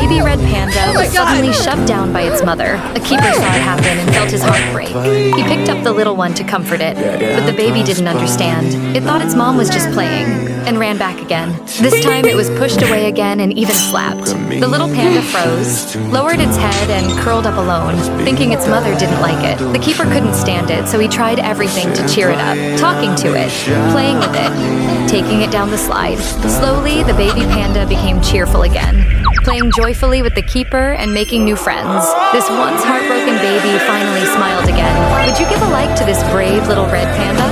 baby red panda was suddenly shoved down by its mother. A keeper saw it happen and felt his heart break. He picked up the little one to comfort it, but the baby didn't understand. It thought its mom was just playing and ran back again. This time it was pushed away again and even slapped. The little panda froze, lowered its head, and curled up alone, thinking its mother didn't like it. The keeper couldn't stand it, so he tried everything to cheer it up, talking to it, playing with it, taking it down the slide. Slowly, the baby panda became cheerful again, playing joyfully with the keeper and making new friends. This once heartbroken baby finally smiled again. Would you give a like to this brave little red panda?